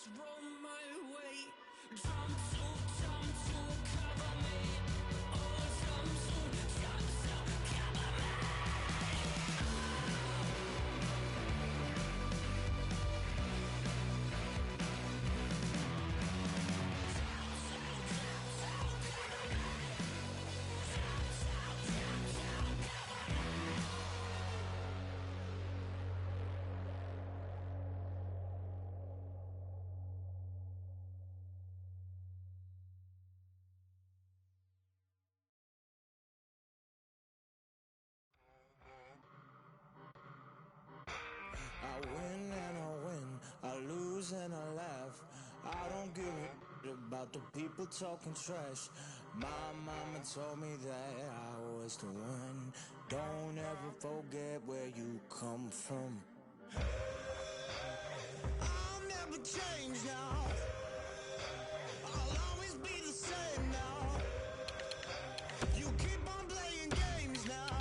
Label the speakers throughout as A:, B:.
A: just roll my way. Jump to cover me. Oh, jump to cover me.
B: I win and I win, I lose and I laugh. I don't give a about the people talking trash. My mama told me that I was the one. Don't ever forget where you come from. I'll never change now. I'll always be the same now. You keep on playing games now,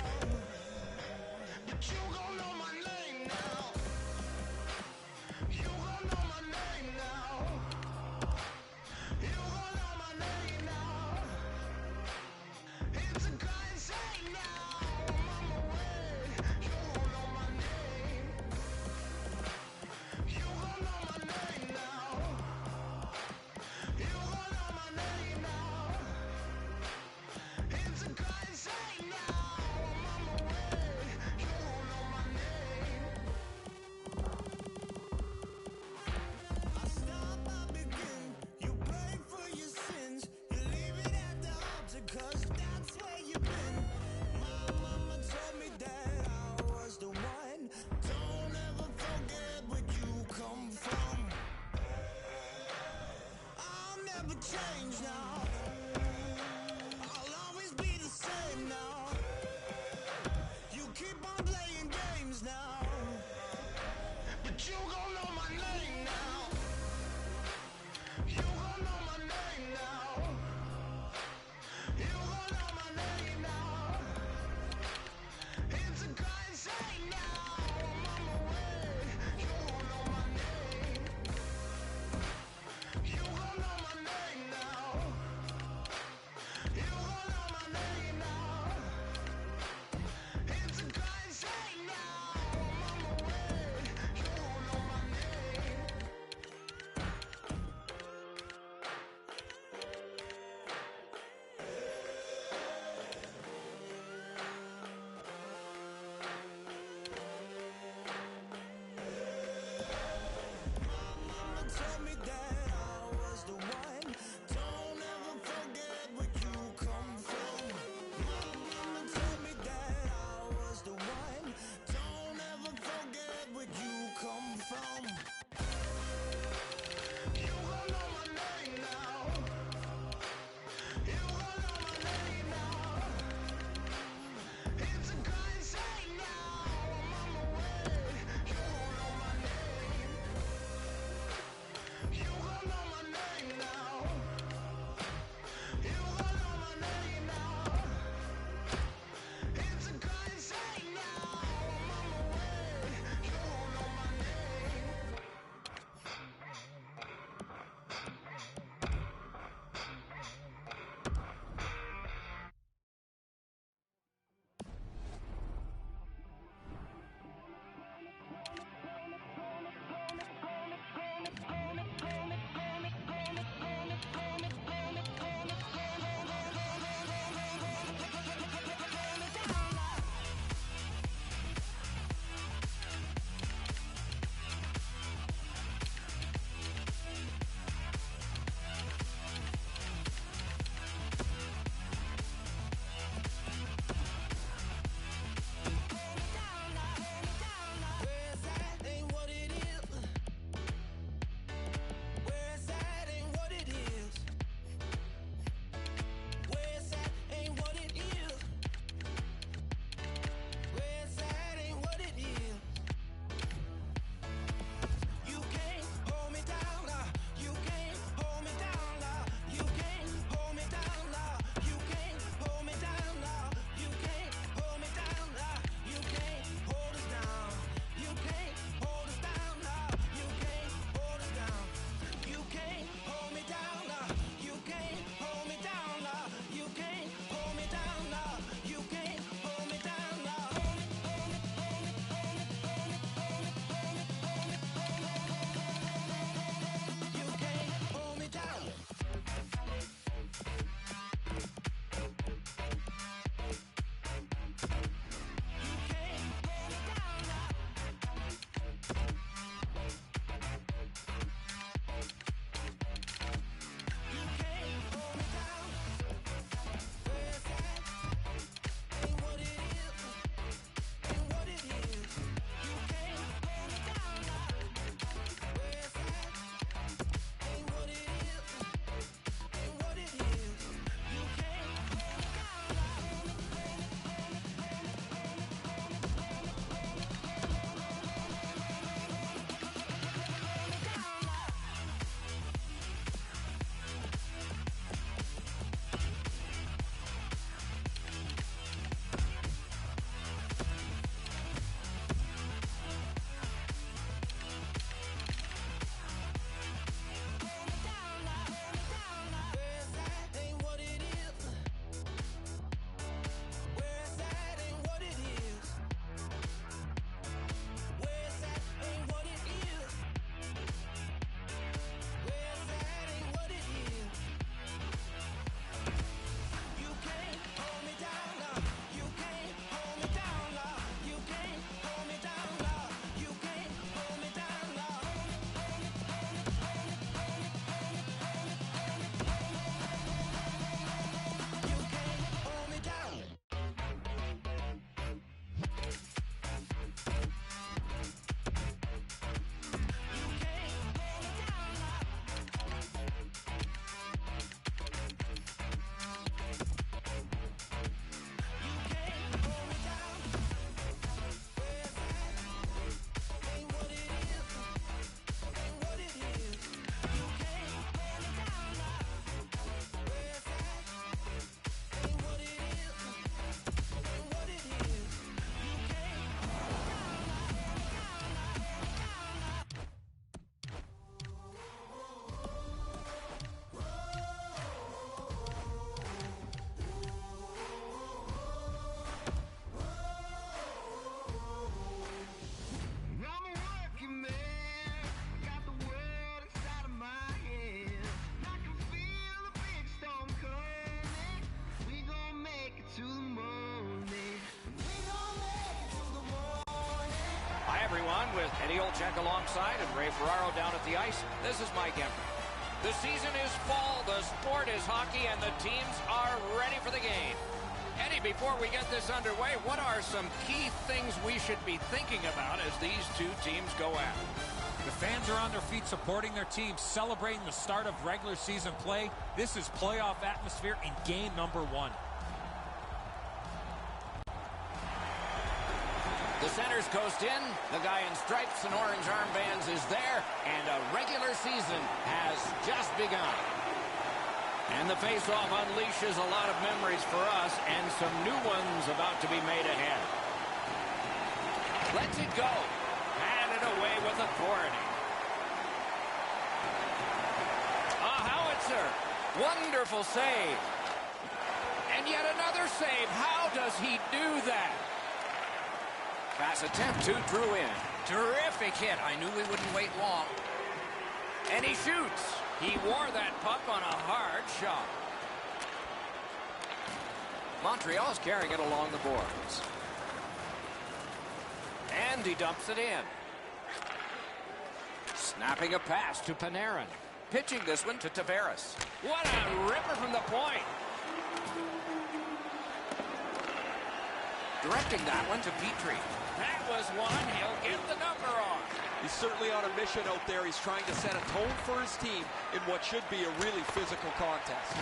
B: but you gon' know my name now. You gon' know my name now. You gon' know my name now. It's a kind shame now. I'm on my way. You gon' know my name. You gon' know my name now. You gon' know my name now. It's a kind shame now. I'm on my way. You gon' know my name. I stop, I begin. You pray for your sins. You leave it at the altar, 'cause that's where you've been. My mama told me that I was the one. Don't ever forget where you come from. I'll never change now. I'll always be the same now. You keep on playing games now, but you gon' know my name now. You gon' know my name now. You gon' know my name now. It's a kind shame now. I'm on my way. You gon' know my name. You gon' know my name now. You gon' know my name now. It's a kind shame now. I'm on my way. You gon' know my name.
C: everyone, with Eddie Olczyk alongside and Ray Ferraro down at the ice. This is Mike Emmett. The season is fall, the sport is hockey, and the teams are ready for the game. Eddie, before we get this underway, what are some key things we should be thinking about as these two teams go at it?
D: The fans are on their feet supporting their team, celebrating the start of regular season play. This is playoff atmosphere in game number 1.
C: The centers coast in, the guy in stripes and orange armbands is there, and a regular season has just begun. And the face-off unleashes a lot of memories for us, and some new ones about to be made ahead. Lets it go. Handed away with authority. A howitzer. Wonderful save. And yet another save. How does he do that? Pass attempt to Drew in. Terrific hit. I knew we wouldn't wait long. And he shoots. He wore that puck on a hard shot. Montreal's carrying it along the boards. And he dumps it in. Snapping a pass to Panarin. Pitching this one to Tavares. What a ripper from the point. Directing that one to Petrie. That was one he'll get the number on.
E: He's certainly on a mission out there. He's trying to set a tone for his team in what should be a really physical contest.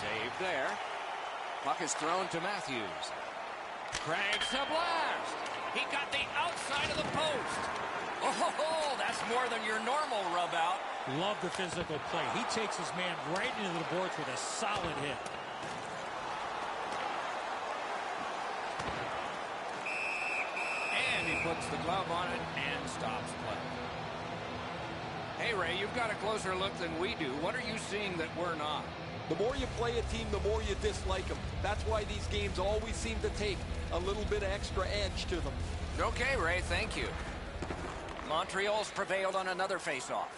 C: Save there. Puck is thrown to Matthews. Cranks a blast. He got the outside of the post. Oh, that's more than your normal rub out.
D: Love the physical play. He takes his man right into the boards with a solid hit.
C: And he puts the glove on it and stops play. Hey, Ray, you've got a closer look than we do. What are you seeing that we're not?
E: The more you play a team, the more you dislike them. That's why these games always seem to take a little bit of extra edge to them.
C: Okay, Ray, thank you. Montreal's prevailed on another faceoff.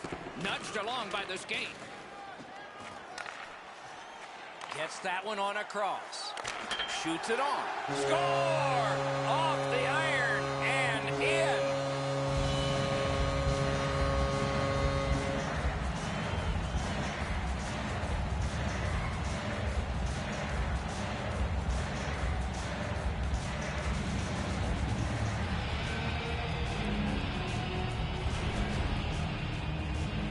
C: Nudged along by the skate. Gets that one on a cross. Shoots it on. Score! Off the iron and in.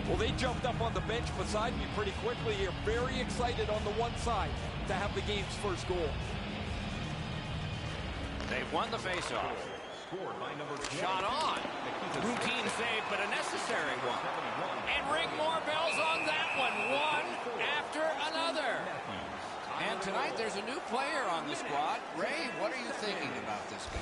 E: Well, they jumped up on the bench beside me pretty quickly here. Very excited on the one side to have the game's first goal.
C: They've won the faceoff. Shot on. Routine save, but a necessary one. And ring more bells on that one. One after another. And tonight there's a new player on the squad. Ray, what are you thinking about this game?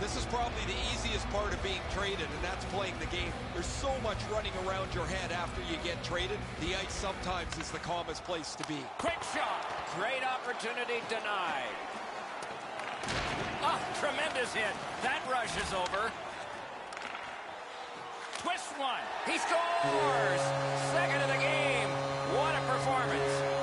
E: This is probably the easiest part of being traded, and that's playing the game. There's so much running around your head after you get traded. The ice sometimes is the calmest place to be.
C: Quick shot. Great opportunity denied. Oh, tremendous hit. That rush is over. Twist one. He scores. Second of the game. What a performance.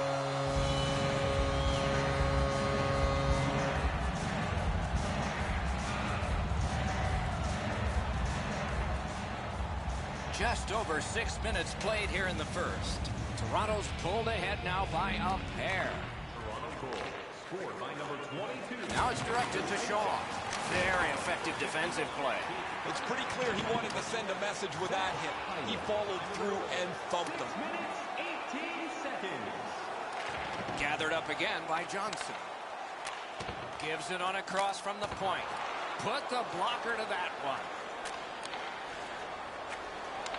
C: Just over 6 minutes played here in the first. Toronto's pulled ahead now by a pair. Now it's directed to Shaw. Very effective defensive play.
E: It's pretty clear he wanted to send a message with that hit. He followed through and thumped him.
C: Gathered up again by Johnson. Gives it on a cross from the point. Put the blocker to that one.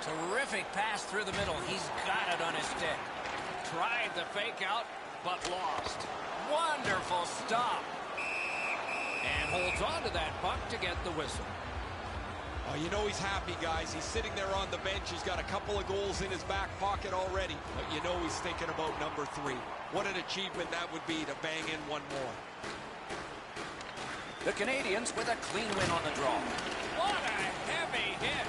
C: Terrific pass through the middle. He's got it on his stick. Tried the fake out, but lost. Wonderful stop. And holds on to that puck to get the whistle.
E: Oh, you know he's happy, guys. He's sitting there on the bench. He's got a couple of goals in his back pocket already. But you know he's thinking about number 3. What an achievement that would be to bang in one more.
C: The Canadians with a clean win on the draw. What a heavy hit.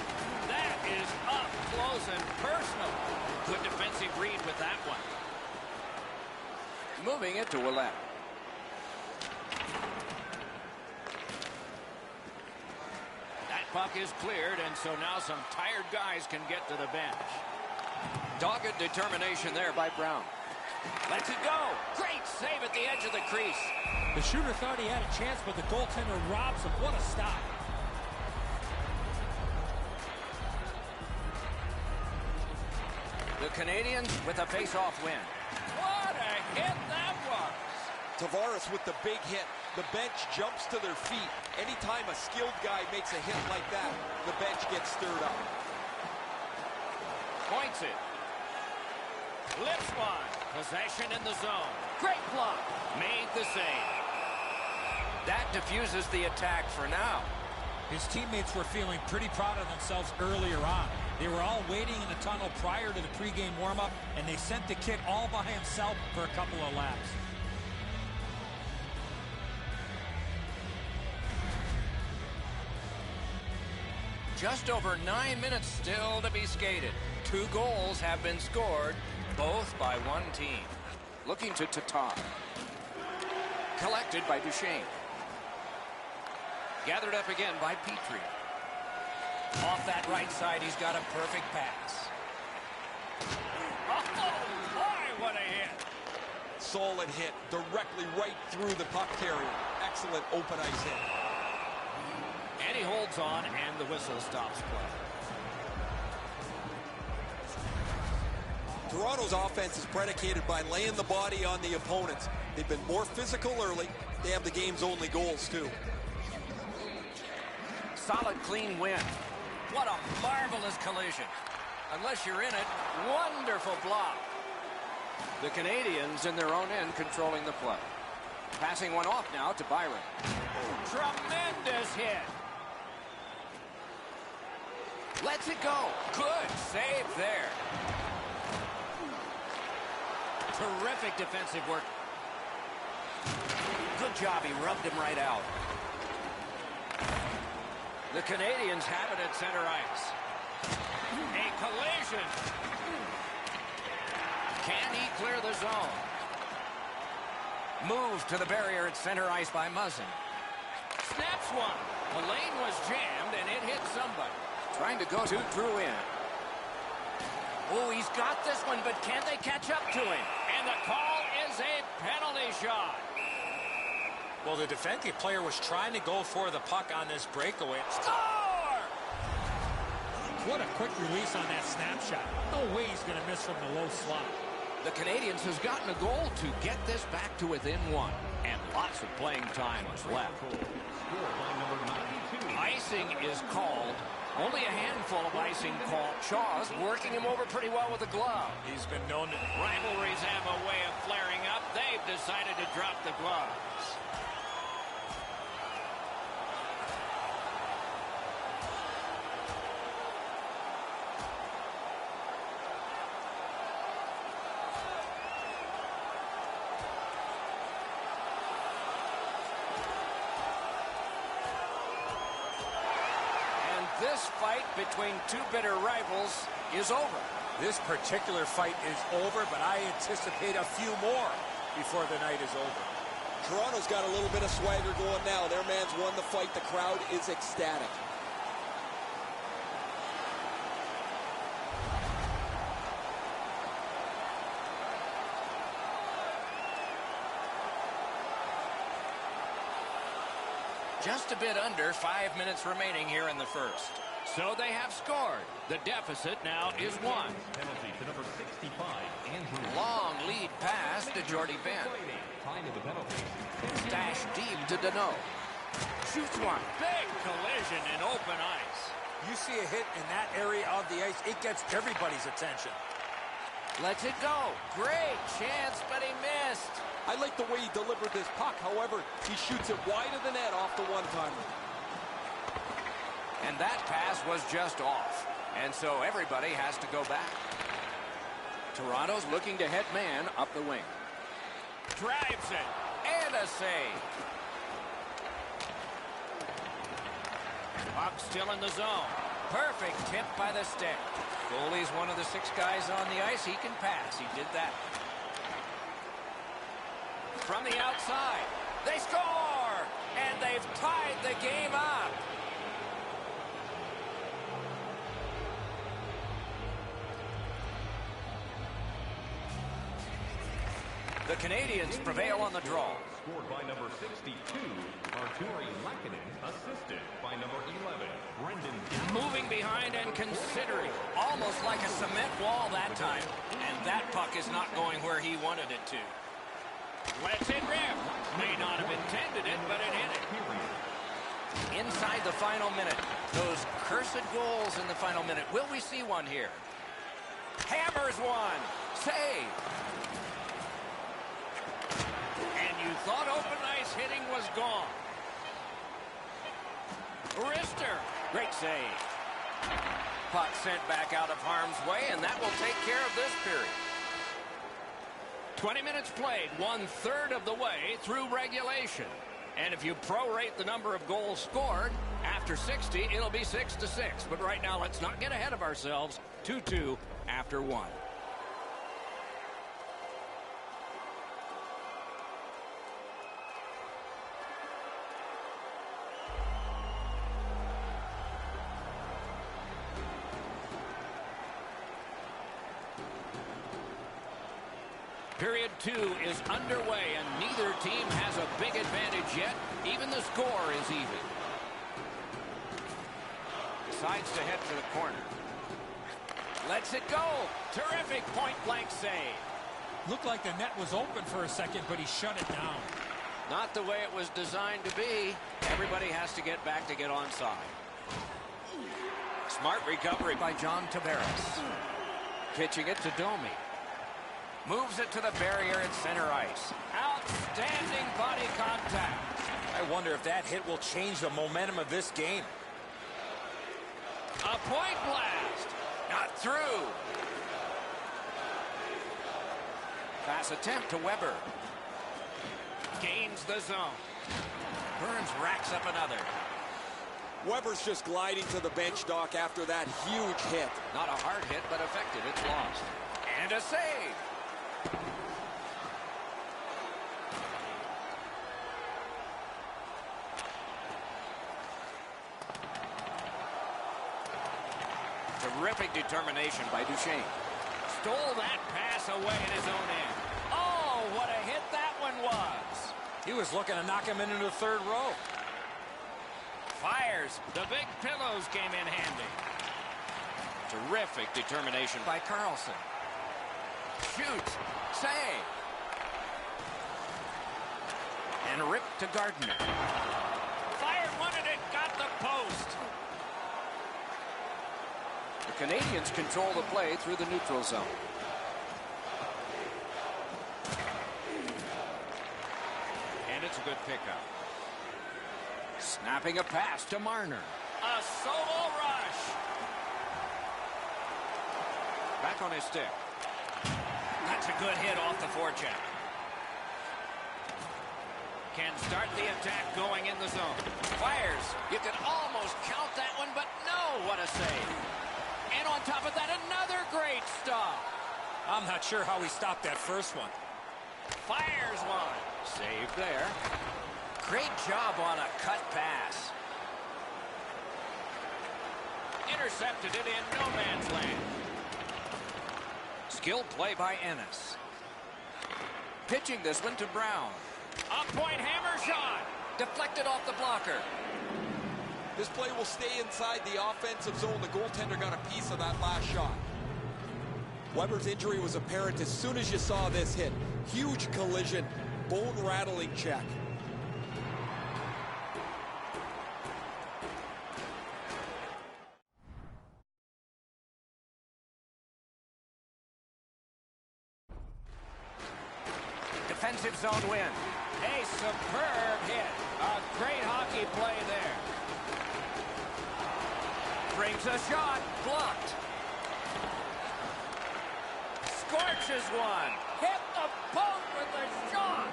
C: That is up close and personal. Good defensive read with that one. Moving it to 11. That puck is cleared, and so now some tired guys can get to the bench. Dogged determination there by Brown. Lets it go. Great save at the edge of the crease.
D: The shooter thought he had a chance, but the goaltender robs him. What a stop.
C: The Canadians with a face-off win. What a hit that was.
E: Tavares with the big hit. The bench jumps to their feet. Anytime a skilled guy makes a hit like that, the bench gets stirred up.
C: Points it. Lips one. Possession in the zone. Great block. Made the save. That diffuses the attack for now.
D: His teammates were feeling pretty proud of themselves earlier on. They were all waiting in the tunnel prior to the pregame warm-up, and they sent the kid all by himself for a couple of laps.
C: Just over 9 minutes still to be skated. 2 goals have been scored, both by one team. Looking to Tatar. Collected by Duchesne. Gathered up again by Petrie. Off that right side, he's got a perfect pass. Oh, boy, what a hit.
E: Solid hit, directly right through the puck carrier. Excellent open ice hit.
C: And he holds on, and the whistle stops play.
E: Toronto's offense is predicated by laying the body on the opponents. They've been more physical early. They have the game's only goals, too.
C: Solid, clean win. What a marvelous collision. Unless you're in it, wonderful block. The Canadians in their own end controlling the play. Passing one off now to Byron. Tremendous hit. Lets it go. Good save there. Terrific defensive work. Good job. He rubbed him right out. The Canadians have it at center ice. A collision. Can he clear the zone? Moved to the barrier at center ice by Muzzin. Snaps one. The lane was jammed, and it hit somebody. Trying to go to Drew in. Oh, he's got this one, but can they catch up to him? And the call is a penalty shot.
D: Well, the defensive player was trying to go for the puck on this breakaway.
C: Score!
D: What a quick release on that snapshot. No way he's going to miss from the low slot.
C: The Canadians has gotten a goal to get this back to within 1. And lots of playing time is left. Icing is called. Only a handful of icing called. Shaw's working him over pretty well with the glove.
D: He's been known to...
C: Rivalries have a way of flaring up. They've decided to drop the gloves. This fight between two bitter rivals is over.
D: This particular fight is over, but I anticipate a few more before the night is over.
E: Toronto's got a little bit of swagger going now. Their man's won the fight. The crowd is ecstatic.
C: Just a bit under 5 minutes remaining here in the first. So they have scored. The deficit now is 1.
F: Penalty to number 65, Andrew.
C: Long lead pass to Jordy Ben.
F: Time of the penalty.
C: Dash deep to Deneau. Shoots one. Big collision in open ice.
D: You see a hit in that area of the ice, it gets everybody's attention.
C: Lets it go. Great chance, but he missed.
E: I like the way he delivered this puck. However, he shoots it wide of the net off the one-timer.
C: And that pass was just off. And so everybody has to go back. Toronto's looking to head man up the wing. Drives it. And a save. Puck still in the zone. Perfect tip by the stick. Goalie's one of the 6 guys on the ice. He can pass. He did that. From the outside, they score! And they've tied the game up. The Canadians prevail on the draw.
F: Scored by number 62, Arturi Lakkinen. Assisted by number 11, Brendan.
C: Moving behind and considering. Almost like a cement wall that time. And that puck is not going where he wanted it to. Lets it rip. May not have intended it, but it hit it. Inside the final minute. Those cursed goals in the final minute. Will we see one here? Hammers one. Save. And you thought open ice hitting was gone. Wrister. Great save. Puck sent back out of harm's way, and that will take care of this period. 20 minutes played, 1/3 of the way through regulation. And if you prorate the number of goals scored, after 60, it'll be 6-6. But right now, let's not get ahead of ourselves. 2-2 after 1. Period 2 is underway, and neither team has a big advantage yet. Even the score is even. Decides to head for the corner. Lets it go. Terrific point-blank save.
D: Looked like the net was open for a second, but he shut it down.
C: Not the way it was designed to be. Everybody has to get back to get onside. Smart recovery by John Tavares. Pitching it to Domi. Moves it to the barrier at center ice. Outstanding body contact.
G: I wonder if that hit will change the momentum of this game.
C: A point blast. Not through. Pass attempt to Weber. Gains the zone. Burns racks up another.
E: Weber's just gliding to the bench, Doc, after that huge hit.
C: Not a hard hit, but effective. It's lost. And a save. Terrific determination by Duchesne. Stole that pass away at his own end. Oh, what a hit that one was.
G: He was looking to knock him into the third row.
C: Fires. The big pillows came in handy. Terrific determination by Carlson. Shoots. Save. And ripped to Gardner. Fired one and it got the post. The Canadians control the play through the neutral zone. And it's a good pickup. Snapping a pass to Marner. A solo rush. Back on his stick. That's a good hit off the forecheck. Can start the attack going in the zone. Fires. You could almost count that one, but no, what a save. And on top of that, another great stop.
G: I'm not sure how he stopped that first one.
C: Fires one. Save there. Great job on a cut pass. Intercepted it in no man's land. Skilled play by Ennis. Pitching this one to Brown. Up-point hammer shot. Deflected off the blocker.
E: This play will stay inside the offensive zone. The goaltender got a piece of that last shot. Weber's injury was apparent as soon as you saw this hit. Huge collision, bone-rattling check.
C: Defensive zone win. A superb hit. A great hockey play there. Brings a shot. Blocked. Scorches one. Hit the post with a shot.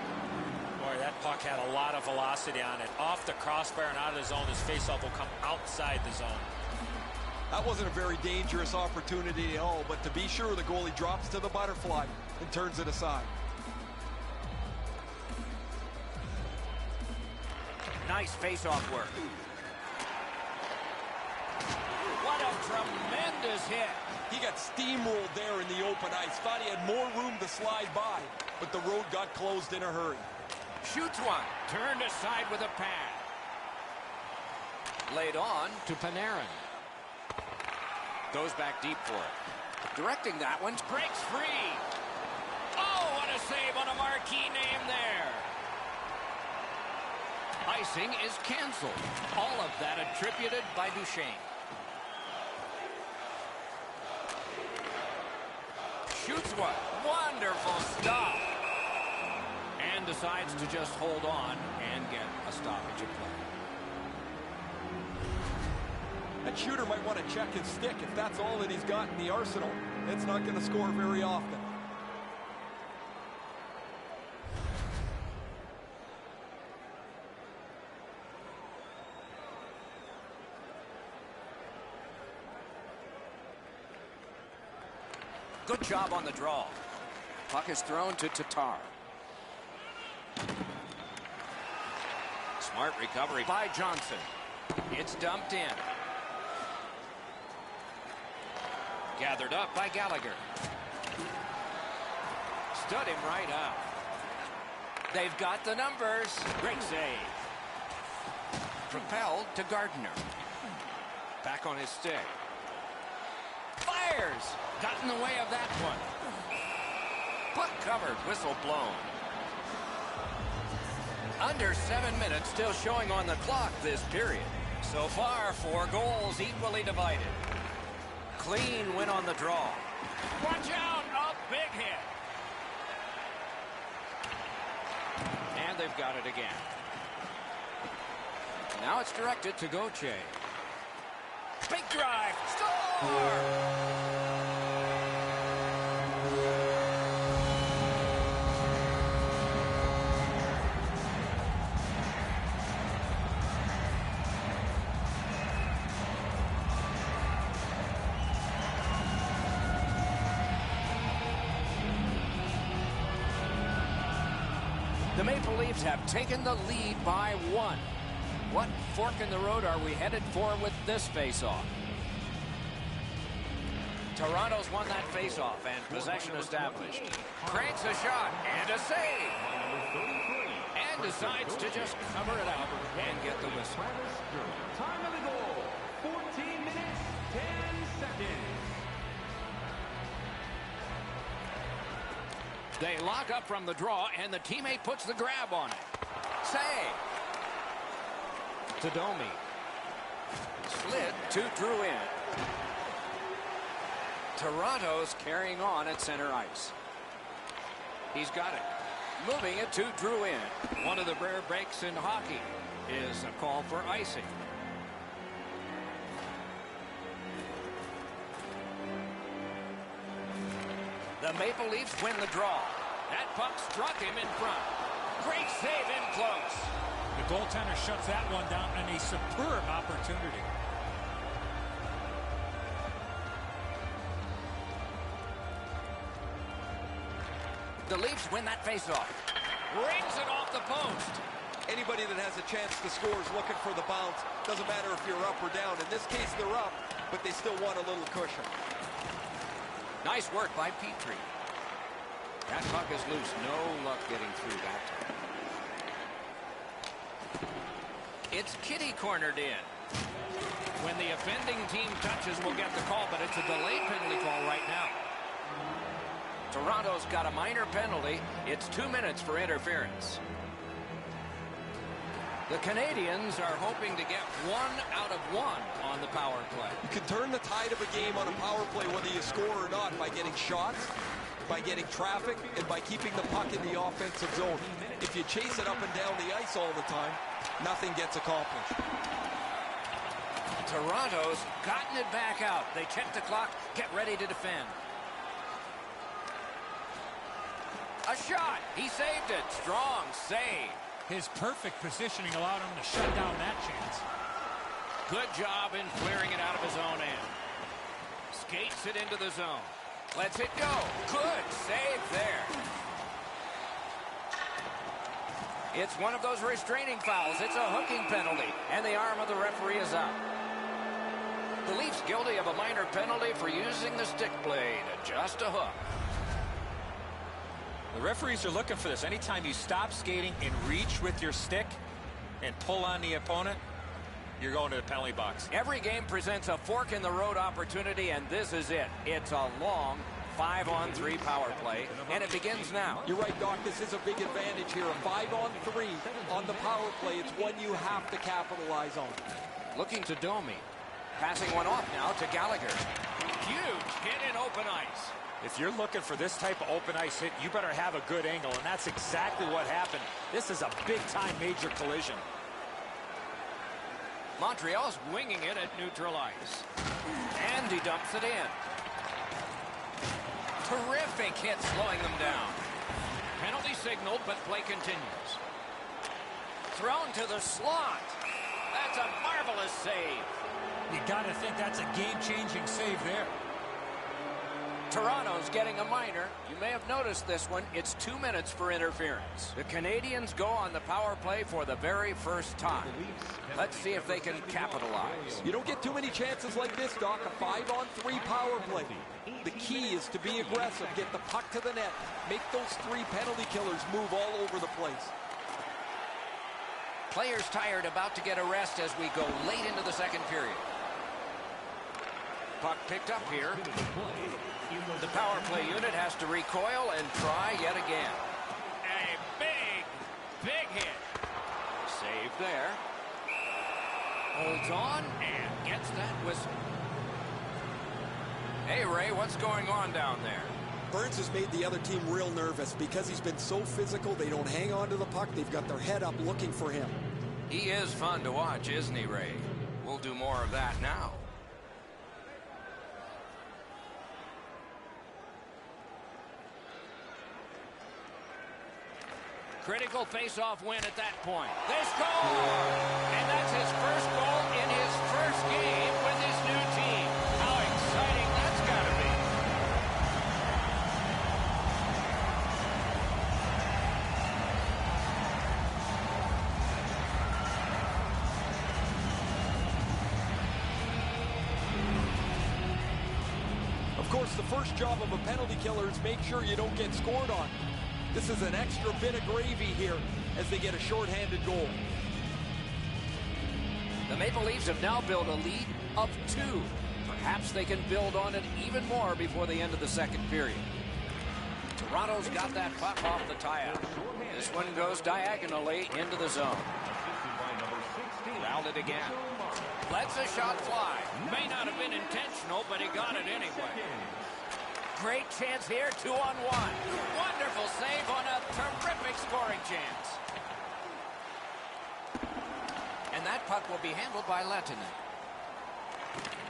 G: Boy, that puck had a lot of velocity on it. Off the crossbar and out of the zone. His faceoff will come outside the zone.
E: That wasn't a very dangerous opportunity at all, but to be sure, the goalie drops to the butterfly and turns it aside.
C: Nice face-off work. What a Tremendous hit.
E: He got steamrolled there in the open ice. Thought he had more room to slide by, but the road got closed in a hurry.
C: Shoots one. Turned aside with a pad. Laid on to Panarin. Goes back deep for it. Directing that one. Breaks free. Oh, what a save on a marquee name there. Icing is canceled. All of that attributed by Duchesne. Shoots one. Wonderful stop. And decides to just hold on and get a stoppage of play.
E: That shooter might want to check his stick. If that's all that he's got in the arsenal, it's not going to score very often.
C: Good job on the draw. Puck is thrown to Tatar. Smart recovery by Johnson. It's dumped in. Gathered up by Gallagher. Stood him right up. They've got the numbers. Great save. Propelled to Gardner. Back on his stick. Fires. Got in the way of that one. Puck covered. Whistle blown. Under 7 minutes still showing on the clock this period. So far, 4 goals equally divided. Clean win on the draw. Watch out! A big hit. And they've got it again. Now it's directed to Gauthier. Big drive. Score! The Maple Leafs have taken the lead by 1. What fork in the road are we headed for with this face-off? Toronto's won that face-off and possession established. Cranks a shot and a save. And decides to just cover it out and get the whistle.
F: Time of the goal, 14 minutes, 10 seconds.
C: They lock up from the draw, and the teammate puts the grab on it. Save. To Domi. Slid to Drouin. Toronto's carrying on at center ice. He's got it. Moving it to Drouin. One of the rare breaks in hockey is a call for icing. The Maple Leafs win the draw. That puck struck him in front. Great save in close.
D: The goaltender shuts that one down on a superb opportunity.
C: The Leafs win that faceoff. Rings it off the post.
E: Anybody that has a chance to score is looking for the bounce. Doesn't matter if you're up or down. In this case, they're up, but they still want a little cushion.
C: Nice work by Petrie. That puck is loose. No luck getting through that time. It's Kitty cornered in. When the offending team touches, we'll get the call, but it's a delayed penalty call right now. Toronto's got a minor penalty. It's 2 minutes for interference. The Canadians are hoping to get 1 out of 1 on the power play.
E: You can turn the tide of a game on a power play whether you score or not by getting shots, by getting traffic, and by keeping the puck in the offensive zone. If you chase it up and down the ice all the time, nothing gets accomplished.
C: Toronto's gotten it back out. They check the clock, get ready to defend. A shot. He saved it. Strong save.
D: His perfect positioning allowed him to shut down that chance.
C: Good job in clearing it out of his own end. Skates it into the zone. Lets it go. Good save there. It's one of those restraining fouls. It's a hooking penalty, and the arm of the referee is up. The Leafs guilty of a minor penalty for using the stick blade. Just a hook.
D: The referees are looking for this. Anytime you stop skating and reach with your stick and pull on the opponent, you're going to the penalty box.
C: Every game presents a fork-in-the-road opportunity, and this is it. It's a long 5-on-3 power play, and it begins now.
E: You're right, Doc. This is a big advantage here. A 5-on-3 on the power play. It's one you have to capitalize on.
C: Looking to Domi. Passing one off now to Gallagher. Huge hit in open ice.
D: If you're looking for this type of open ice hit, you better have a good angle, and that's exactly what happened. This is a big-time major collision.
C: Montreal's winging it at neutral ice. And he dumps it in. Terrific hit slowing them down. Penalty signaled, but play continues. Thrown to the slot. That's a marvelous save.
D: You got to think that's a game-changing save there.
C: Toronto's getting a minor. You may have noticed this one. It's 2 minutes for interference. The Canadians go on the power play for the very first time. Let's see if they can capitalize.
E: You don't get too many chances like this, Doc. A 5-on-3 power play. The key is to be aggressive. Get the puck to the net. Make those 3 penalty killers move all over the place.
C: Players tired, about to get a rest as we go late into the second period. Puck picked up here. The power play unit has to recoil and try yet again. A big hit. Save there. Holds on and gets that whistle. Hey, Ray, what's going on down there?
E: Burns has made the other team real nervous because he's been so physical. They don't hang on to the puck. They've got their head up looking for him.
C: He is fun to watch, isn't he, Ray? We'll do more of that now. Critical face-off win at that point. They score! And that's his first goal in his first game with his new team. How exciting that's got to be.
E: Of course, the first job of a penalty killer is make sure you don't get scored on. This is an extra bit of gravy here as they get a shorthanded goal.
C: The Maple Leafs have now built a lead of 2. Perhaps they can build on it even more before the end of the second period. Toronto's got that puck off the tie-up. This one goes diagonally into the zone. Rounded again. Lets a shot fly. May not have been intentional, but he got it anyway. Great chance here, 2-on-1. Wonderful save on a terrific scoring chance. And that puck will be handled by Lehtinen.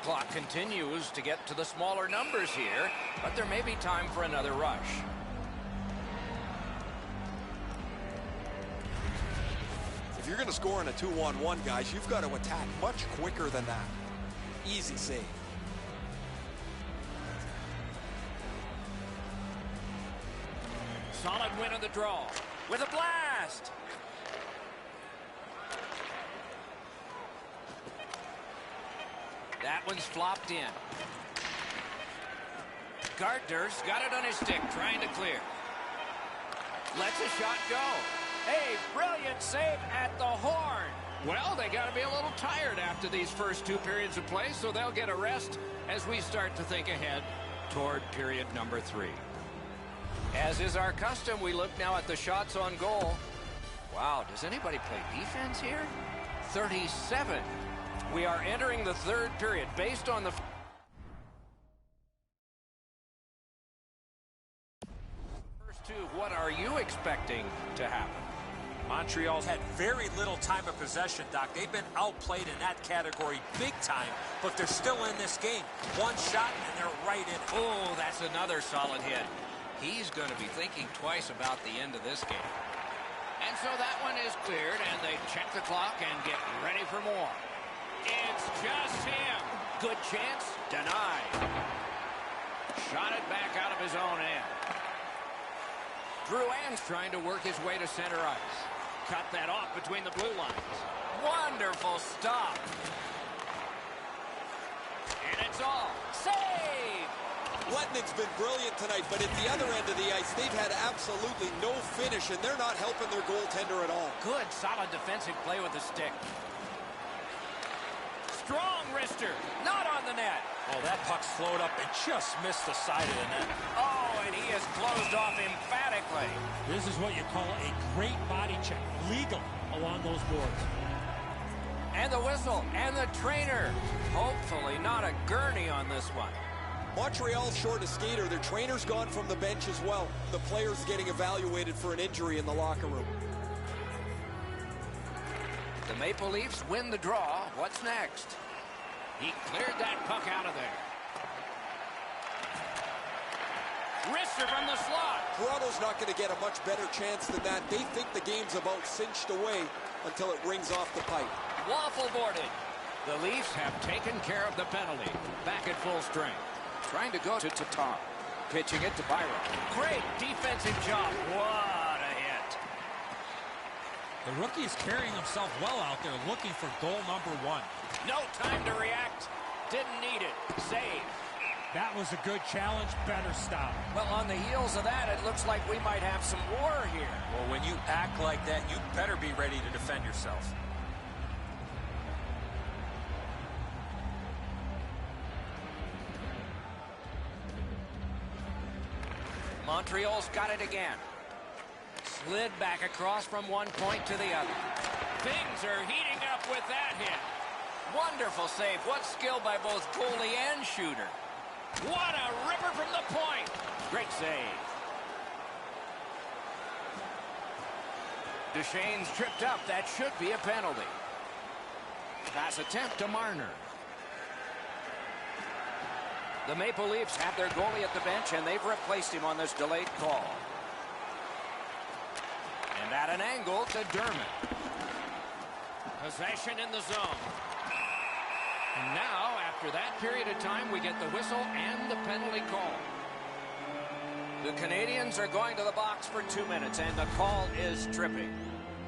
C: Clock continues to get to the smaller numbers here, but there may be time for another rush.
E: If you're going to score in a 2-on-1, guys, you've got to attack much quicker than that. Easy save.
C: Solid win on the draw with a blast. That one's flopped in. Gardner's got it on his stick, trying to clear. Lets a shot go. A brilliant save at the horn. Well, they got to be a little tired after these first 2 periods of play, so they'll get a rest as we start to think ahead toward period number 3. As is our custom, we look now at the shots on goal. Wow, does anybody play defense here? 37. We are entering the third period based on the first 2. What are you expecting to happen?
D: Montreal's had very little time of possession, Doc. They've been outplayed in that category big time, but they're still in this game. One shot, and they're right in it.
C: Oh, that's another solid hit. He's going to be thinking twice about the end of this game. And so that one is cleared, and they check the clock and get ready for more. It's just him. Good chance, denied. Shot it back out of his own end. Drouin's trying to work his way to center ice. Cut that off between the blue lines. Wonderful stop. it's all. Save!
E: Letnan's been brilliant tonight, but at the other end of the ice, they've had absolutely no finish, and they're not helping their goaltender at all.
C: Good, solid defensive play with the stick. Strong wrister, not on the net.
G: Oh, that puck slowed up and just missed the side of the net.
C: Oh, and he is closed off emphatically.
H: This is what you call a great body check, legal along those boards.
C: And the whistle, and the trainer. Hopefully not a gurney on this one.
E: Montreal's short a skater. Their trainer's gone from the bench as well. The player's getting evaluated for an injury in the locker room.
C: The Maple Leafs win the draw. What's next? He cleared that puck out of there. Wrister from the slot.
E: Toronto's not going to get a much better chance than that. They think the game's about cinched away until it rings off the pipe.
C: Waffle boarded. The Leafs have taken care of the penalty. Back at full strength. Trying to go to Tatar. Pitching it to Byron. Great defensive job. What a hit.
H: The rookie is carrying himself well out there, looking for goal number 1.
C: No time to react. Didn't need it. Save.
H: That was a good challenge. Better stop.
C: Well, on the heels of that, it looks like we might have some war here.
G: Well, when you act like that, you better be ready to defend yourself.
C: Montreal's got it again. Slid back across from one point to the other. Things are heating up with that hit. Wonderful save. What skill by both goalie and shooter. What a ripper from the point. Great save. Duchesne's tripped up. That should be a penalty. Pass attempt to Marner. The Maple Leafs have their goalie at the bench, and they've replaced him on this delayed call. And at an angle to Dermott. Possession in the zone. And now, after that period of time, we get the whistle and the penalty call. The Canadians are going to the box for 2 minutes, and the call is tripping.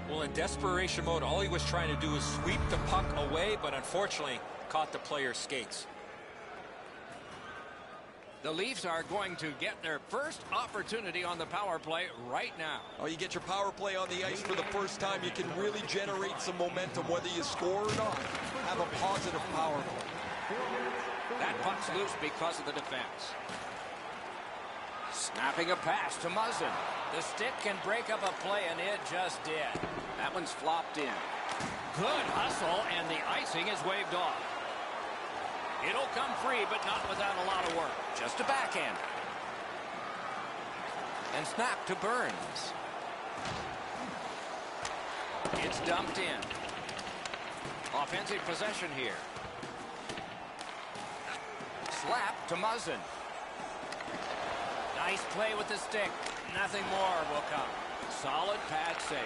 G: Well, in desperation mode, all he was trying to do was sweep the puck away, but unfortunately caught the player's skates.
C: The Leafs are going to get their first opportunity on the power play right now.
E: Oh, you get your power play on the ice for the first time, you can really generate some momentum, whether you score or not. Have a positive power play.
C: That puck's loose because of the defense. Snapping a pass to Muzzin. The stick can break up a play, and it just did. That one's flopped in. Good hustle, and the icing is waved off. It'll come free, but not without a lot of work. Just a backhand. And snap to Burns. It's dumped in. Offensive possession here. Slap to Muzzin. Nice play with the stick. Nothing more will come. Solid pad save.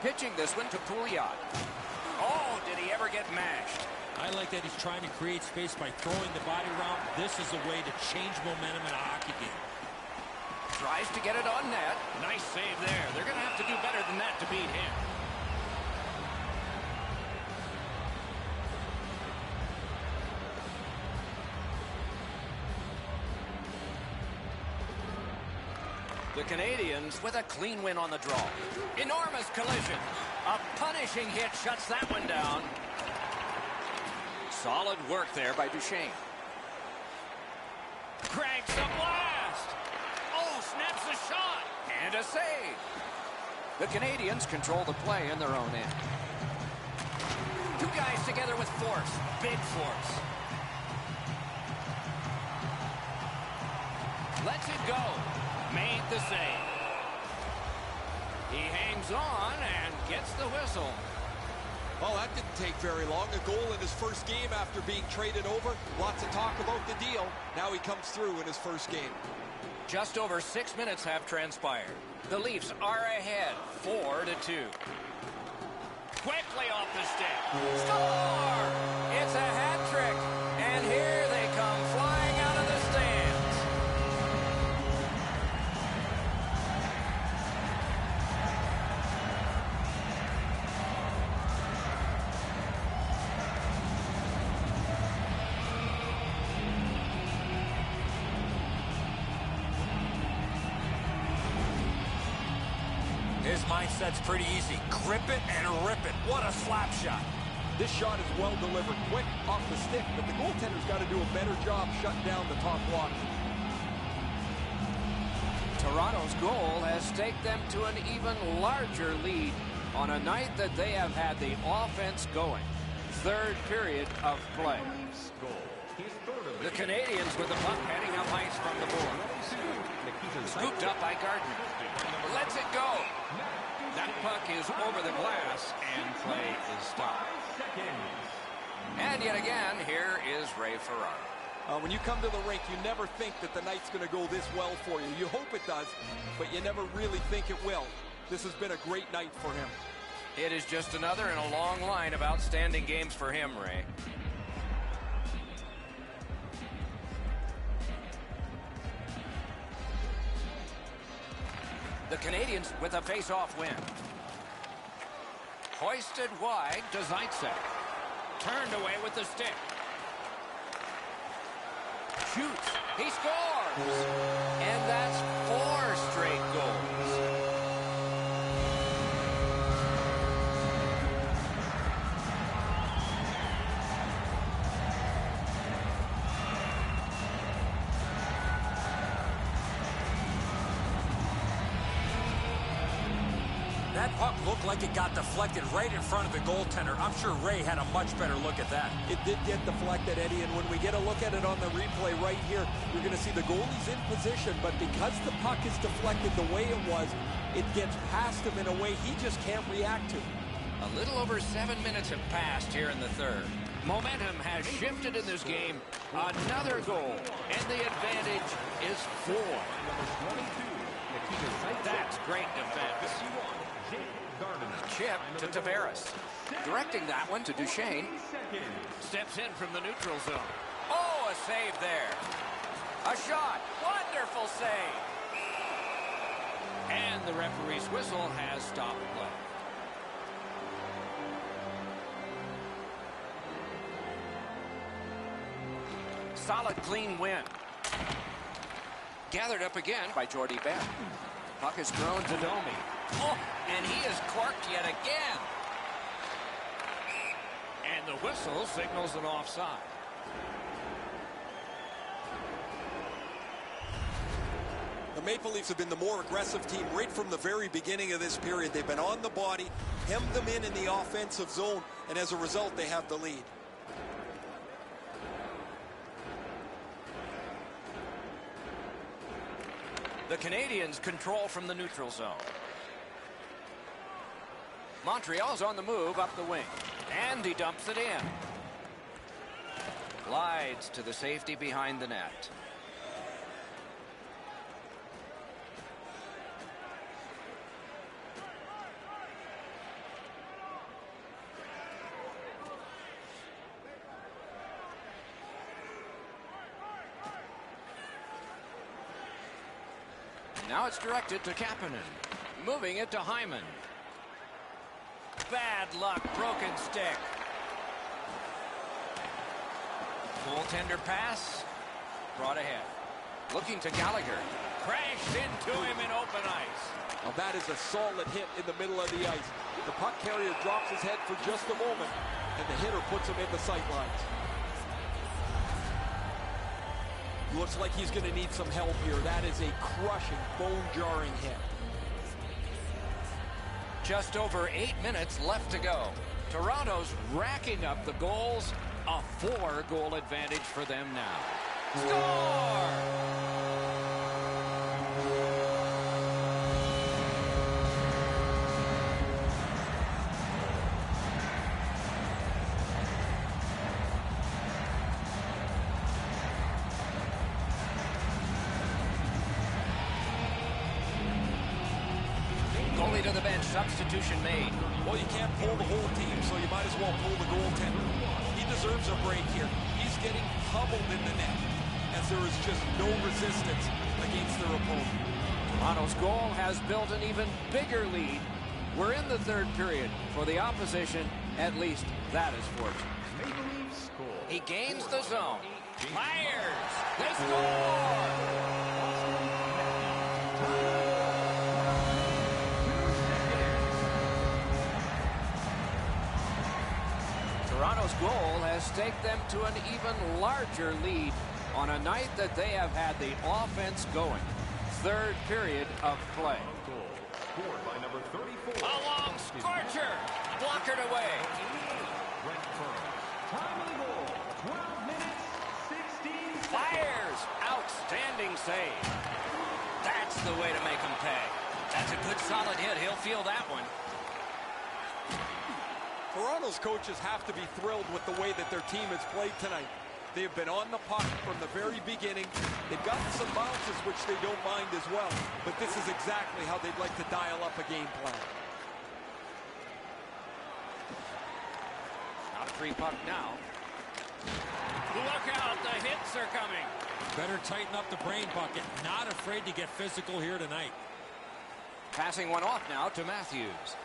C: Pitching this one to Pouliot. Oh, did he ever get mashed?
H: I like that he's trying to create space by throwing the body around. This is a way to change momentum in a hockey game.
C: Tries to get it on net. Nice save there. They're going to have to do better than that to beat him. The Canadians with a clean win on the draw. Enormous collision. A punishing hit shuts that one down. Solid work there by Duchesne. Cranks a blast. Oh, snaps a shot. And a save. The Canadians control the play in their own end. Two guys together with force. Big force. Lets it go. Made the save. He hangs on and gets the whistle.
E: Well, that didn't take very long. A goal in his first game after being traded over. Lots of talk about the deal. Now he comes through in his first game.
C: Just over 6 minutes have transpired. The Leafs are ahead 4-2. Quickly off the stick. Score! It's a hat trick. And here they come flying out of the stands.
D: mindset's pretty easy. Grip it and rip it. What a slap shot.
E: This shot is well delivered, quick off the stick, but the goaltender's got to do a better job shutting down the top block.
C: Toronto's goal has staked them to an even larger lead on a night that they have had the offense going. Third period of play. The Canadians with the puck heading up ice from the board. Scooped up by Gardner. Lets it go. That puck is over the glass and play is stopped. And yet again, here is Ray Ferraro.
E: When you come to the rink, you never think that the night's going to go this well for you. You hope it does, but you never really think it will. This has been a great night for him.
C: It is just another in a long line of outstanding games for him, Ray. The Canadians with a face-off win. Hoisted wide to Zaitsev. Turned away with the stick. Shoots. He scores! And that's 4 straight goals.
D: That puck looked like it got deflected right in front of the goaltender. I'm sure Ray had a much better look at that.
E: It did get deflected, Eddie, and when we get a look at it on the replay right here, you're going to see the goalie's in position, but because the puck is deflected the way it was, it gets past him in a way he just can't react to.
C: A little over 7 minutes have passed here in the third. Momentum has shifted in this game. Another goal, and the advantage is 4. That's great defense. Chip to Tavares. Directing that one to Duchesne. Steps in from the neutral zone. Oh, a save there. A shot. Wonderful save. And the referee's whistle has stopped play. Solid, clean win. Gathered up again by Jordy Bell. Puck is thrown to Domi. Oh, and he is corked yet again. And the whistle signals an offside.
E: The Maple Leafs have been the more aggressive team right from the very beginning of this period. They've been on the body, hemmed them in the offensive zone, and as a result, they have the lead.
C: The Canadians control from the neutral zone. Montreal's on the move up the wing. And he dumps it in. Glides to the safety behind the net. Now it's directed to Kapanen. Moving it to Hyman. Bad luck, broken stick. Goaltender pass. Brought ahead. Looking to Gallagher. Crashed into him in open ice.
E: Now that is a solid hit in the middle of the ice. The puck carrier drops his head for just a moment, and the hitter puts him in the sight lines. Looks like he's going to need some help here. That is a crushing, bone-jarring hit.
C: Just over 8 minutes left to go. Toronto's racking up the goals. A 4-goal advantage for them now. Score! Goalie to the bench, substitution made.
E: Well, you can't pull the whole team, so you might as well pull the goaltender. He deserves a break here. He's getting pummeled in the net, as there is just no resistance against their opponent.
C: Toronto's goal has built an even bigger lead. We're in the third period. For the opposition, at least that is fortunate. He gains the zone. Fires! They score! Toronto's goal has staked them to an even larger lead on a night that they have had the offense going. Third period of play.
F: Goal scored by number 34.
C: A long scorcher. Blockered away.
F: Time of the goal, 12 minutes, 16 seconds.
C: Fires. Outstanding save. That's the way to make him pay. That's a good solid hit. He'll feel that one.
E: Toronto's coaches have to be thrilled with the way that their team has played tonight. They have been on the puck from the very beginning. They've gotten some bounces, which they don't mind as well. But this is exactly how they'd like to dial up a game plan.
C: Not a free puck now. Look out, the hits are coming.
H: Better tighten up the brain bucket. Not afraid to get physical here tonight.
C: Passing one off now to Matthews.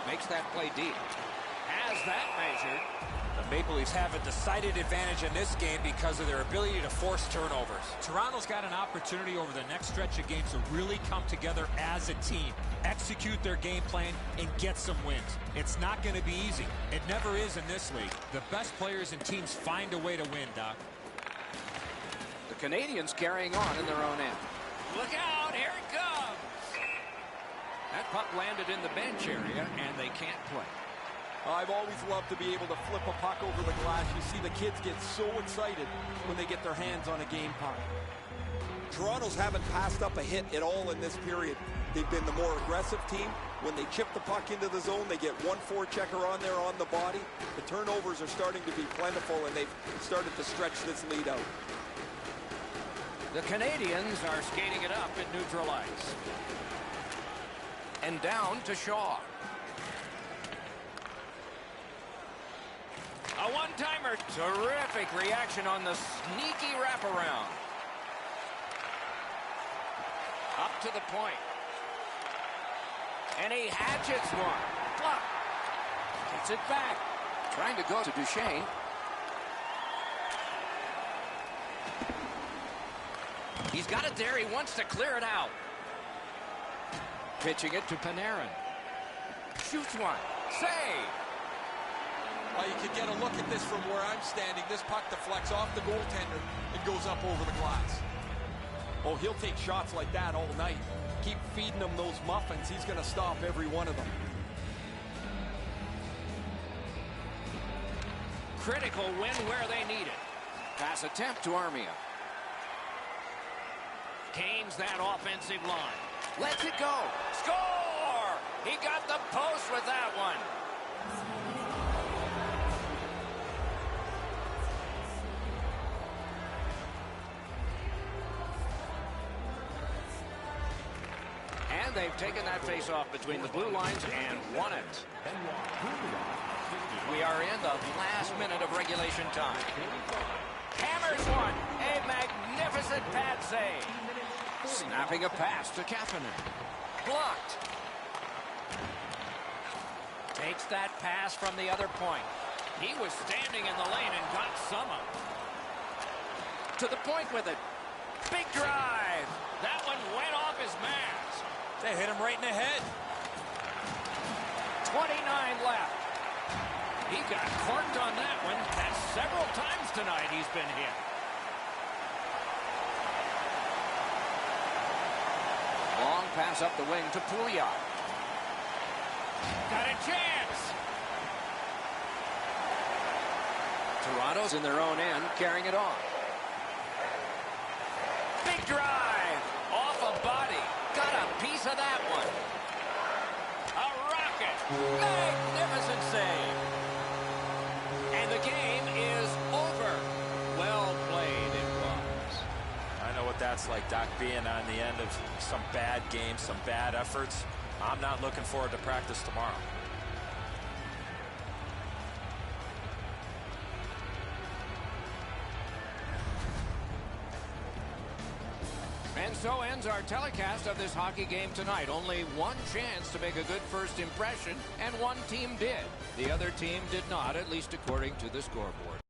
C: Makes that play deep. Has that measured.
D: The Maple Leafs have a decided advantage in this game because of their ability to force turnovers.
H: Toronto's got an opportunity over the next stretch of games to really come together as a team, execute their game plan, and get some wins. It's not going to be easy. It never is in this league. The best players and teams find a way to win, Doc.
C: The Canadians carrying on in their own end. Look out, here it comes. That puck landed in the bench area, and they can't play.
E: I've always loved to be able to flip a puck over the glass. You see the kids get so excited when they get their hands on a game puck. Toronto's haven't passed up a hit at all in this period. They've been the more aggressive team. When they chip the puck into the zone, they get one forechecker on there on the body. The turnovers are starting to be plentiful, and they've started to stretch this lead out.
C: The Canadians are skating it up at neutral ice. And down to Shaw. A one-timer. Terrific reaction on the sneaky wraparound. Up to the point. And he hatchets one. Block. Gets it back. Trying to go to Duchesne. He's got it there. He wants to clear it out. Pitching it to Panarin. Shoots one. Save.
E: Well, you could get a look at this from where I'm standing. This puck deflects off the goaltender and goes up over the glass. Oh, he'll take shots like that all night. Keep feeding him those muffins. He's going to stop every one of them.
C: Critical win where they need it. Pass attempt to Armia. Gains that offensive line. Lets it go. Score! He got the post with that one. And they've taken that face-off between the blue lines and won it. We are in the last minute of regulation time. Hammers one. A magnificent pad save. Snapping a pass to Kapanen. Blocked. Takes that pass from the other point. He was standing in the lane and got some of it. To the point with it. Big drive. That one went off his mask.
D: They hit him right in the head.
C: 29 left. He got corked on that one. That's several times tonight he's been hit. Long pass up the wing to Pouliot. Got a chance. Toronto's in their own end, carrying it on. Big drive. Off a body. Got a piece of that one. A rocket. Magnificent save. And the game is over. Well played it was.
D: I know what that's like, Doc, being on the end of some bad games, some bad efforts. I'm not looking forward to practice tomorrow.
C: And so ends our telecast of this hockey game tonight. Only one chance to make a good first impression, and one team did. The other team did not, at least according to the scoreboard.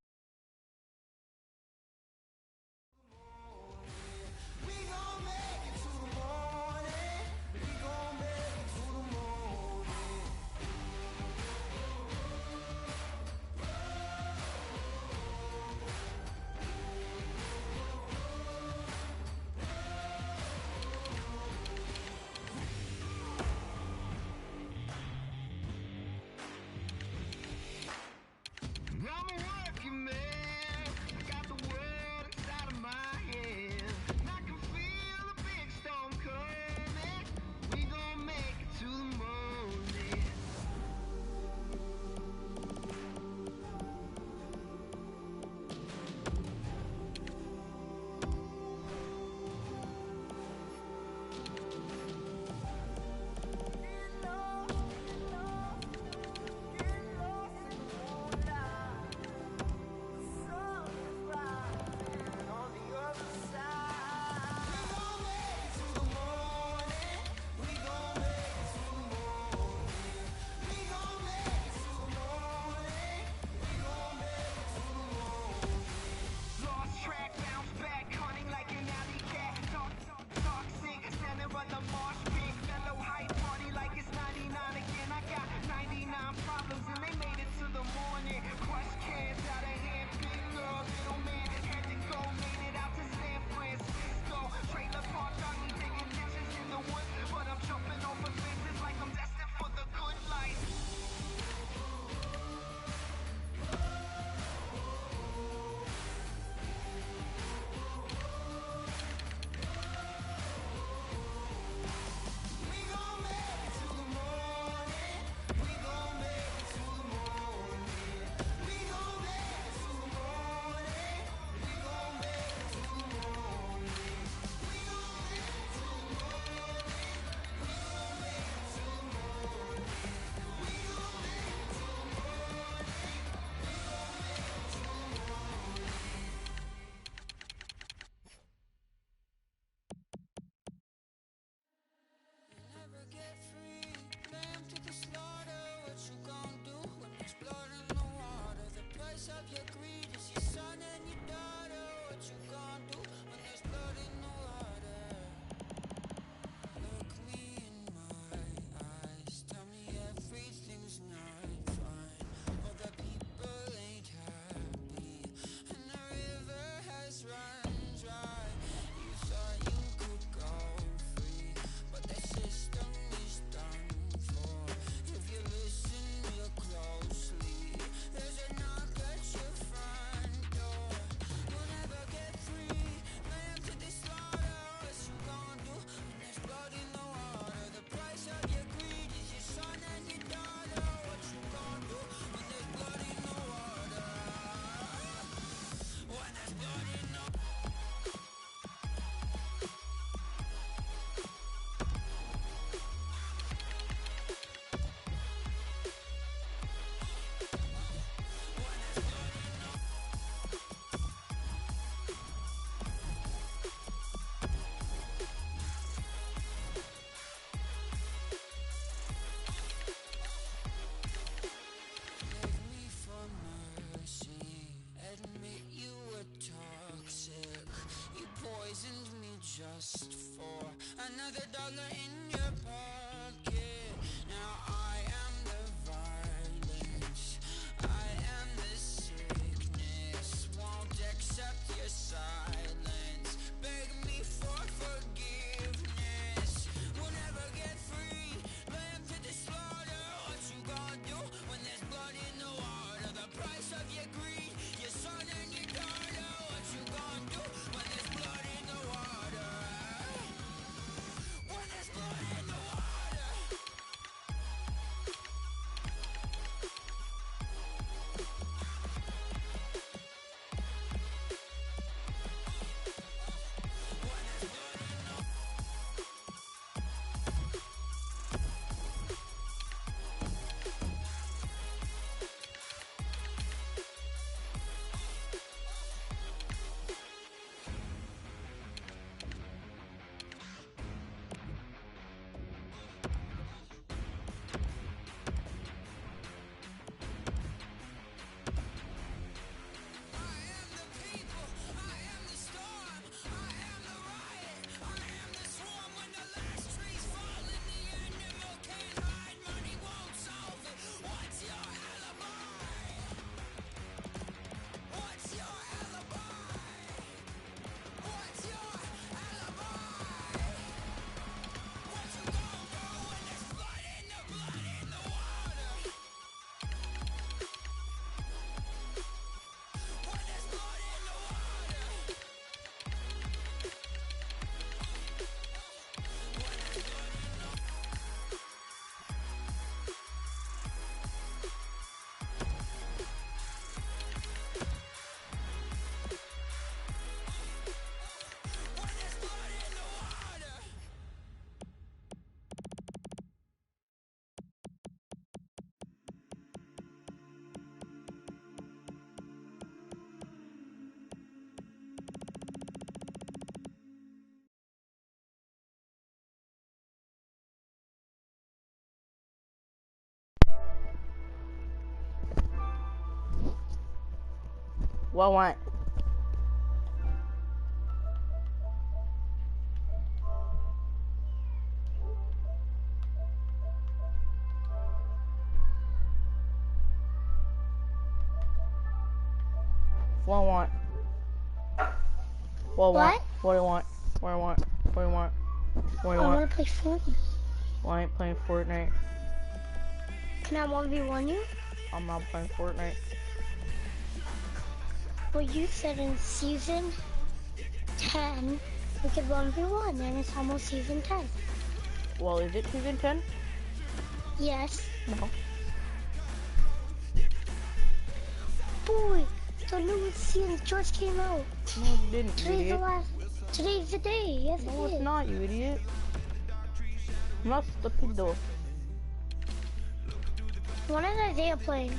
I: What want? What want? What want? What do you want? What do you want? What do you want? What do you
J: I
I: want?
J: want to play Fortnite.
I: Well, I ain't playing Fortnite.
J: Can I 1v1 you?
I: I'm not playing Fortnite.
J: Well, you said in season 10 we could 1v1, and it's almost season 10.
I: Well, is it season 10?
J: Yes.
I: No.
J: Boy, the new season just came out.
I: No, it didn't, you
J: Today's the
I: idiot.
J: Today's the day. Yes,
I: No,
J: it
I: it's
J: is.
I: not, you idiot. Not stupid though.
J: When is Isaiah playing?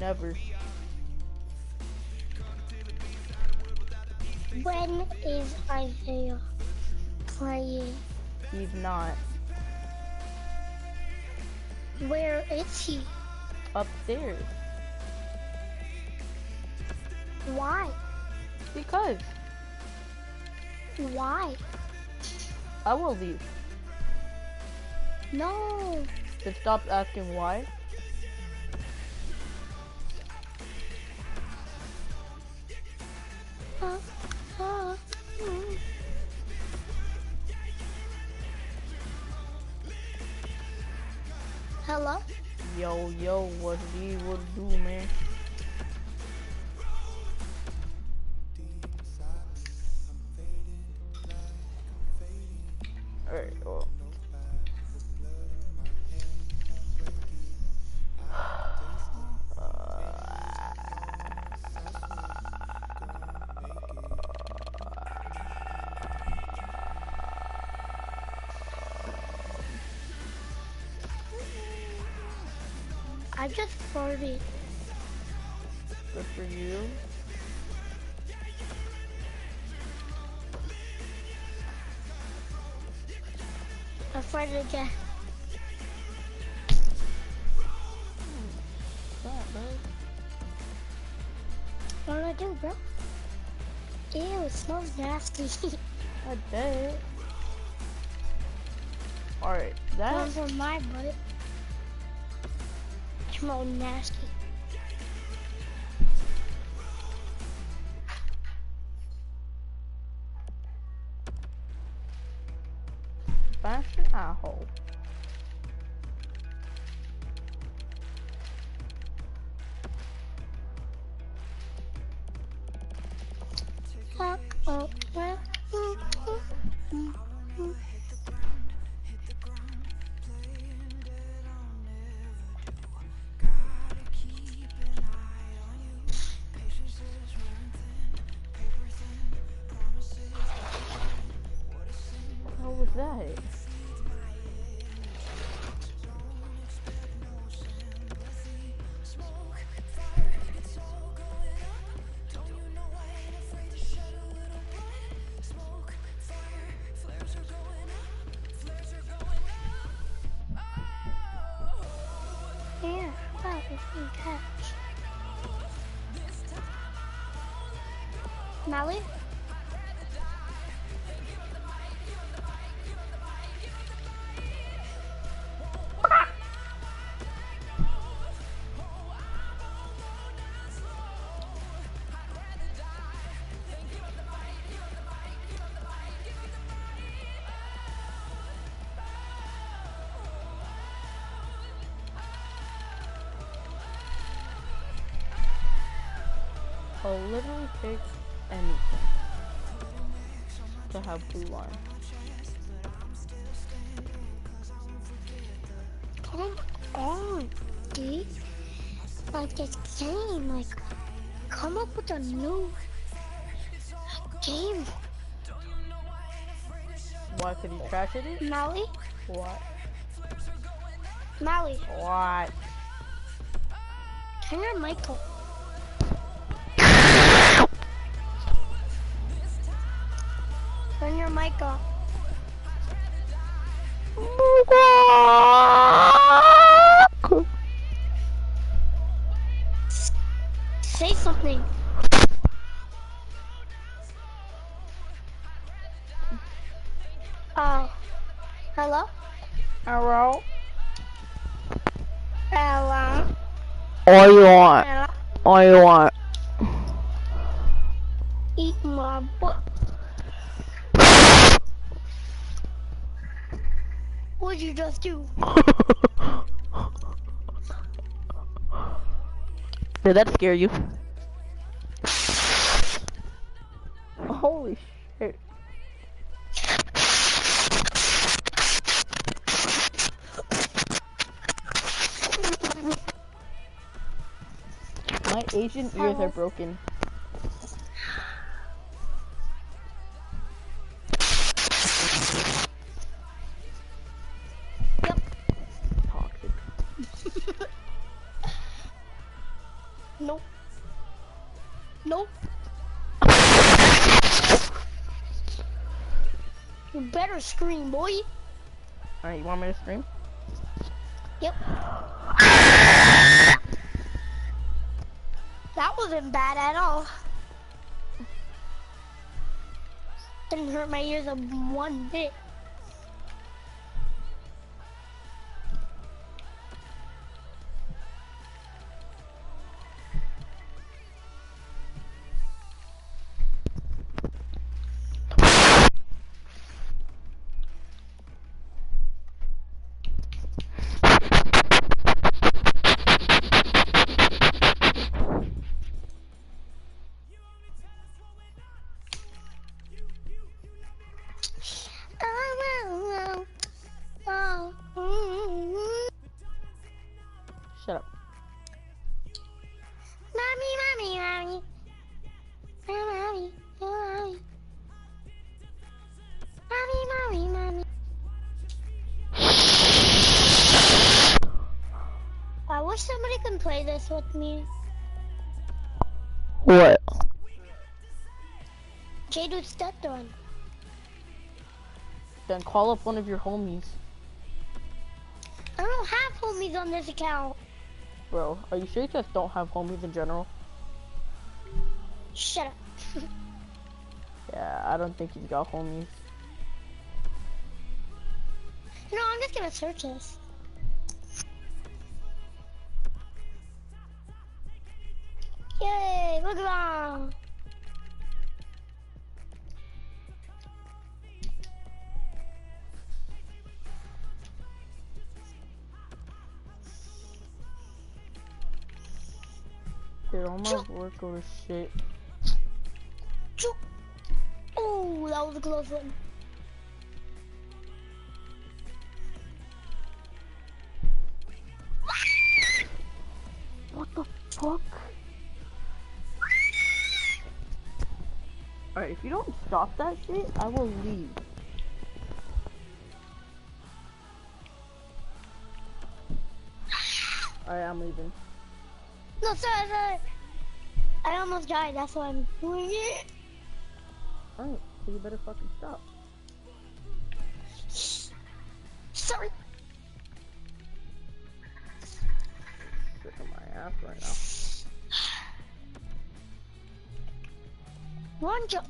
I: Never.
J: When is Isaiah playing?
I: He's not.
J: Where is he?
I: Upstairs.
J: Why?
I: Because.
J: Why?
I: I will leave.
J: No.
I: Then stop asking why.
J: Mm. Hello?
I: Yo, what do you do, man? Alright, well.
J: I just farted.
I: Good for you.
J: I farted again.
I: What's that, bro?
J: What do I do, bro? Ew, it smells nasty.
I: I bet. Alright, that.
J: Comes on my butt. It smells nasty.
I: Bash your eye hole.
J: Oh, well.
I: What was that?
J: Yeah, that was a catch. Mally?
I: I'll literally pick anything to have blue line.
J: Come on, dude. Like this game, like, come up with a new game.
I: Why could he trash it?
J: Mally?
I: What?
J: Mally,
I: What?
J: turn your mic on. Turn your mic off. Say something.
I: Hello?
J: Hello?
I: All you want.
J: Hello?
I: All you want.
J: Eat my butt. What'd you just do?
I: Did that scare you? Holy shit. My Asian ears are broken.
J: Yep.
I: Toxic.
J: Nope. Nope. You better scream, boy.
I: Alright, you want me to scream?
J: Yep. That wasn't bad at all. Didn't hurt my ears one bit.
I: Shut up.
J: Mommy, mommy, mommy. Mommy, mommy. Mommy, mommy, mommy. I wish somebody could play this with me.
I: What?
J: J-Dude stepped on.
I: Then call up one of your homies.
J: I don't have homies on this account.
I: Bro, are you sure you just don't have homies in general?
J: Shut up.
I: Yeah, I don't think you've got homies.
J: No, I'm just gonna search this. Yay, look at that.
I: Dude, all my work go to shit.
J: Oh, that was a close one.
I: What the fuck? Alright, if you don't stop that shit, I will leave. Alright, I'm leaving.
J: No, sorry. I almost died, that's why I'm doing it.
I: Alright, so you better fucking stop.
J: Sorry.
I: Sick of my ass right now.
J: One jump.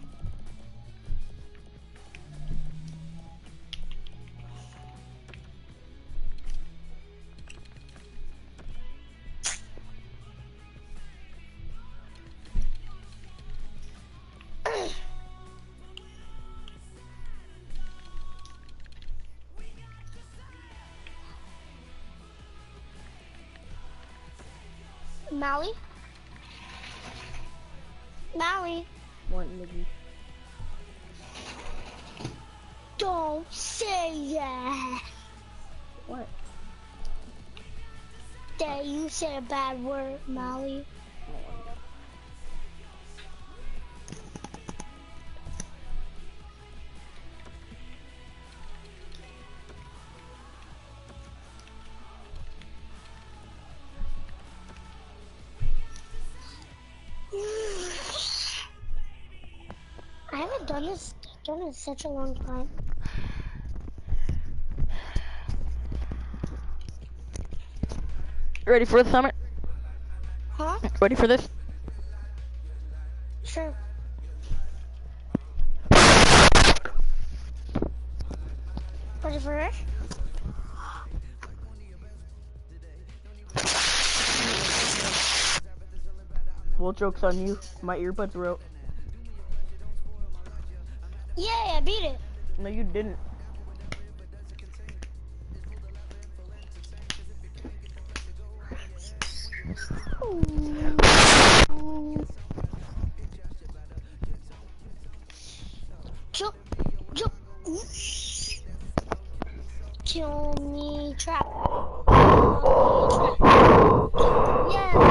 J: Maui? Maui?
I: What, nigga?
J: Don't say that.
I: What?
J: That you said a bad word, Maui. I haven't done this in such a long time.
I: Ready for the summit?
J: Huh?
I: Ready for this?
J: Sure. Ready for it?
I: Well, joke's on you. My earbuds were out.
J: Yeah, I beat it.
I: No, you didn't.
J: Jump, jump. Kill me, trap. Kill me, trap. Yeah.